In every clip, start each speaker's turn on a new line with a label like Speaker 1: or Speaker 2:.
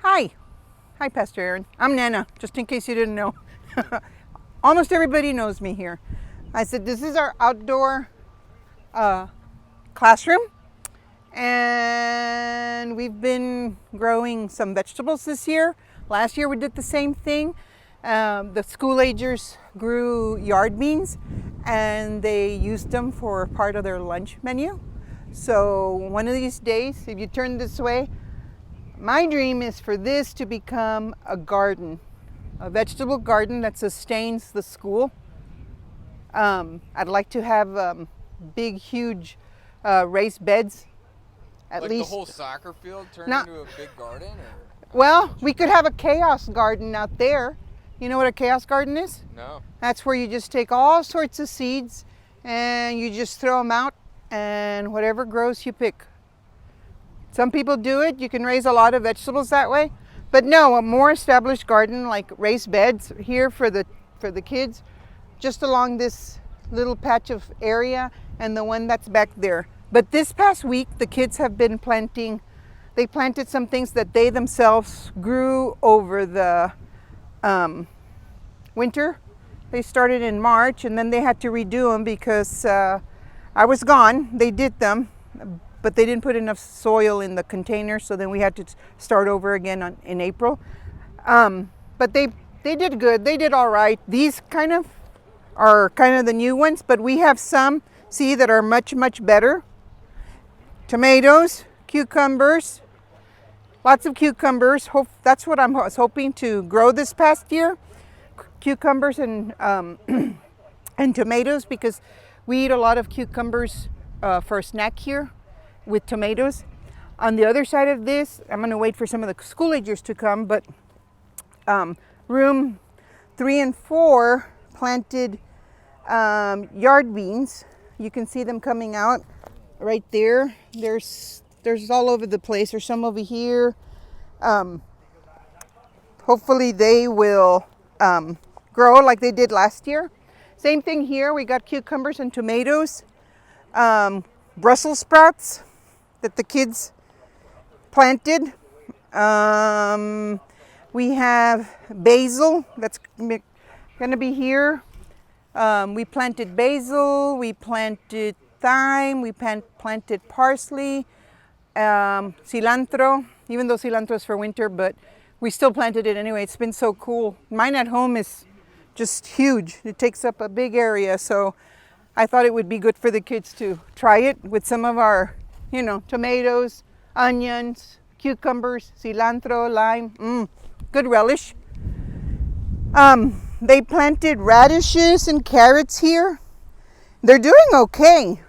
Speaker 1: Hi. Hi, Pastor Aaron. I'm Nana, just in case you didn't know. Almost everybody knows me here. I said, this is our outdoor classroom, and we've been growing some vegetables this year. Last year we did the same thing. The school agers grew yard beans, and they used them for part of their lunch menu. So one of these days, if you turn this way, my dream is for this to become a garden, a vegetable garden that sustains the school. I'd like to have big, huge raised beds, at
Speaker 2: Like
Speaker 1: least.
Speaker 2: the whole soccer field turned
Speaker 1: Not-
Speaker 2: into a big garden? Or?
Speaker 1: Well, we could have a chaos garden out there. You know what a chaos garden is?
Speaker 2: No.
Speaker 1: That's where you just take all sorts of seeds and you just throw them out, and whatever grows you pick. Some people do it. You can raise a lot of vegetables that way. But no, a more established garden, like raised beds here for the kids, just along this little patch of area and the one that's back there. But this past week, the kids have been planting. They planted some things that they themselves grew over the winter. They started in March, and then they had to redo them because I was gone. They did them, but they didn't put enough soil in the container, so then we had to start over again in April. But they did good. They did all right. These are kind of the new ones, but we have some, see, that are much, much better. Tomatoes, cucumbers, lots of cucumbers. That's what I was hoping to grow this past year. Cucumbers and and tomatoes, because we eat a lot of cucumbers for a snack here with tomatoes. On the other side of this, I'm going to wait for some of the school agers to come, but room 3 and 4 planted yard beans. You can see them coming out right there. There's all over the place. There's some over here. Hopefully they will grow like they did last year. Same thing here. We got cucumbers and tomatoes, Brussels sprouts that the kids planted. We have basil that's going to be here. We planted basil, we planted thyme, we planted parsley, cilantro, even though cilantro is for winter, but we still planted it anyway. It's been so cool. Mine at home is just huge. It takes up a big area, so I thought it would be good for the kids to try it with some of our, tomatoes, onions, cucumbers, cilantro, lime. Good relish. They planted radishes and carrots here. They're doing okay.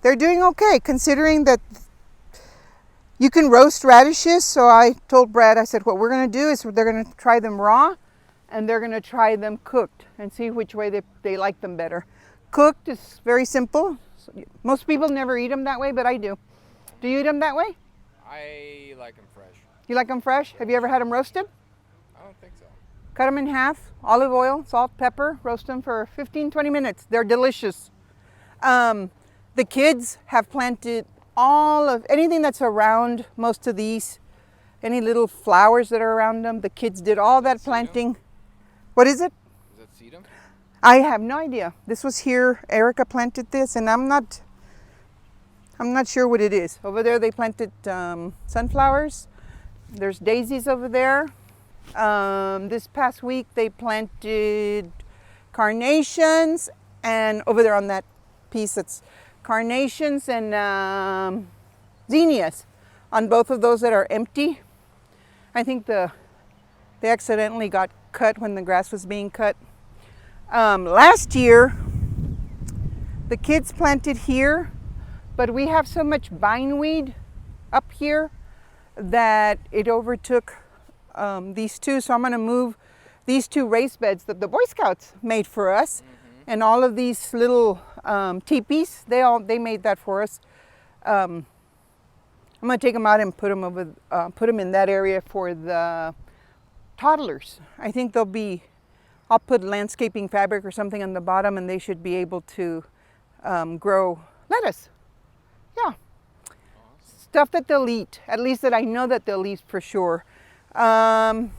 Speaker 1: They're doing okay, considering that you can roast radishes. So I told Brad, I said, what we're going to do is they're going to try them raw, and they're going to try them cooked and see which way they like them better. Cooked is very simple. Most people never eat them that way, but I do. Do you eat them that way?
Speaker 2: I like them fresh.
Speaker 1: You like them fresh? Have you ever had them roasted?
Speaker 2: I don't think so.
Speaker 1: Cut them in half, olive oil, salt, pepper, roast them for 15-20 minutes. They're delicious. The kids have planted all of anything that's around most of these, any little flowers that are around them. The kids did all that planting. What is it?
Speaker 2: Is that sedum?
Speaker 1: I have no idea. This was here. Erica planted this, and I'm not sure what it is. Over there they planted sunflowers. There's daisies over there. This past week they planted carnations, and over there on that piece it's carnations and zinnias on both of those that are empty. I think they accidentally got cut when the grass was being cut. Last year the kids planted here, but we have so much bindweed up here that it overtook these two. So I'm going to move these two raised beds that the Boy Scouts made for us, and all of these little teepees. They made that for us. I'm going to take them out and put them in that area for the toddlers. I think I'll put landscaping fabric or something on the bottom, and they should be able to grow lettuce. Yeah. Stuff that they'll eat, at least that I know that they'll eat for sure. Um,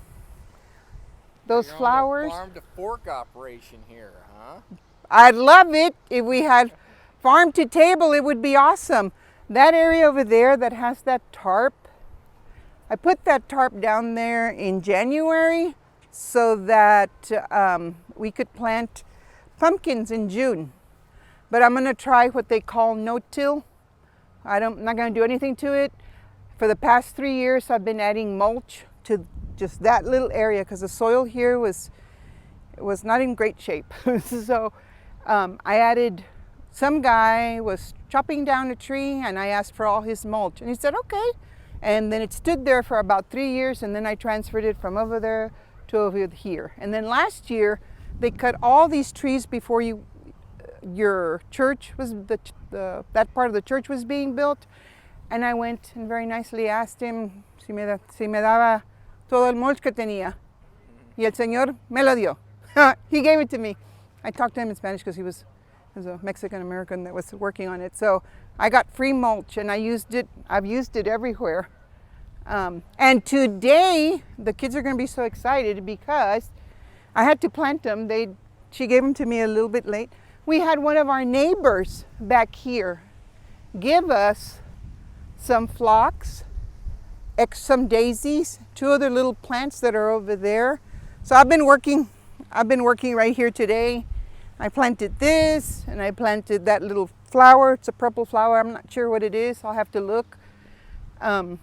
Speaker 1: those
Speaker 2: You're on a
Speaker 1: flowers.
Speaker 2: farm to fork operation here, huh?
Speaker 1: I'd love it if we had farm to table. It would be awesome. That area over there that has that tarp, I put that tarp down there in January so that we could plant pumpkins in June. But I'm going to try what they call no-till. I'm not going to do anything to it. For the past 3 years, I've been adding mulch to just that little area because the soil here was not in great shape. So I added, some guy was chopping down a tree and I asked for all his mulch and he said, okay. And then it stood there for about 3 years and then I transferred it from over there to over here. And then last year, they cut all these trees before your church was, that part of the church was being built. And I went and very nicely asked him si me daba todo el mulch que tenía. Y el señor me lo dio. He gave it to me. I talked to him in Spanish because he was a Mexican American that was working on it. So I got free mulch and I used it. I've used it everywhere. And today the kids are going to be so excited because I had to plant them. She gave them to me a little bit late. We had one of our neighbors back here give us some phlox, some daisies, 2 other little plants that are over there. So I've been working right here today. I planted this and I planted that little flower. It's a purple flower. I'm not sure what it is. I'll have to look. And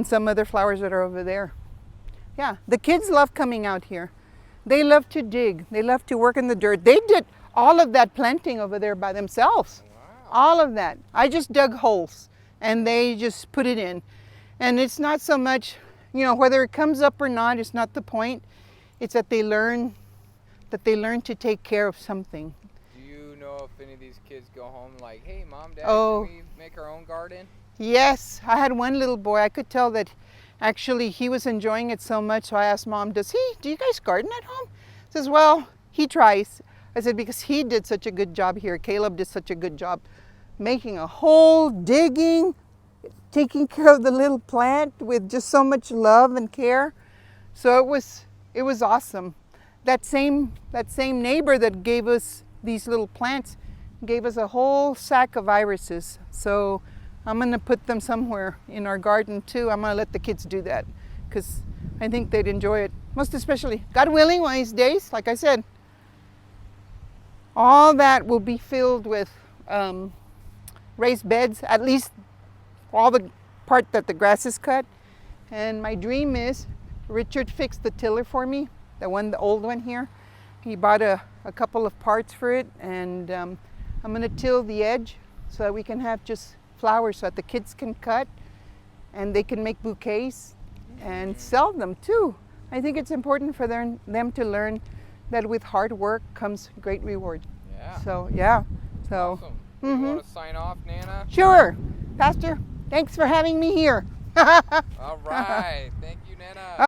Speaker 1: some other flowers that are over there. Yeah, the kids love coming out here. They love to dig. They love to work in the dirt. They did all of that planting over there by themselves.
Speaker 2: Wow.
Speaker 1: All of that. I just dug holes and they just put it in. And it's not so much, whether it comes up or not, it's not the point. It's that they learn to take care of something.
Speaker 2: Do you know if any of these kids go home like, hey, Mom, Dad,
Speaker 1: Oh.
Speaker 2: can we make our own garden?
Speaker 1: Yes, I had one little boy. I could tell that actually he was enjoying it so much. So I asked Mom, do you guys garden at home? He says, well, he tries. I said, because he did such a good job here. Caleb did such a good job making a hole, digging, taking care of the little plant with just so much love and care. So it was awesome. That same neighbor that gave us these little plants gave us a whole sack of irises. So I'm going to put them somewhere in our garden too. I'm going to let the kids do that because I think they'd enjoy it. Most especially, God willing, one of these days, like I said, all that will be filled with raised beds, at least all the part that the grass is cut. And my dream is, Richard fixed the tiller for me, the old one here. He bought a couple of parts for it, and I'm going to till the edge so that we can have just flowers so that the kids can cut and they can make bouquets and sell them too. I think it's important for them to learn that with hard work comes great reward.
Speaker 2: Yeah.
Speaker 1: So, yeah. So,
Speaker 2: Awesome. You want to sign off, Nana?
Speaker 1: sure. Pastor, thanks for having me here.
Speaker 2: All right. Thank you, Nana.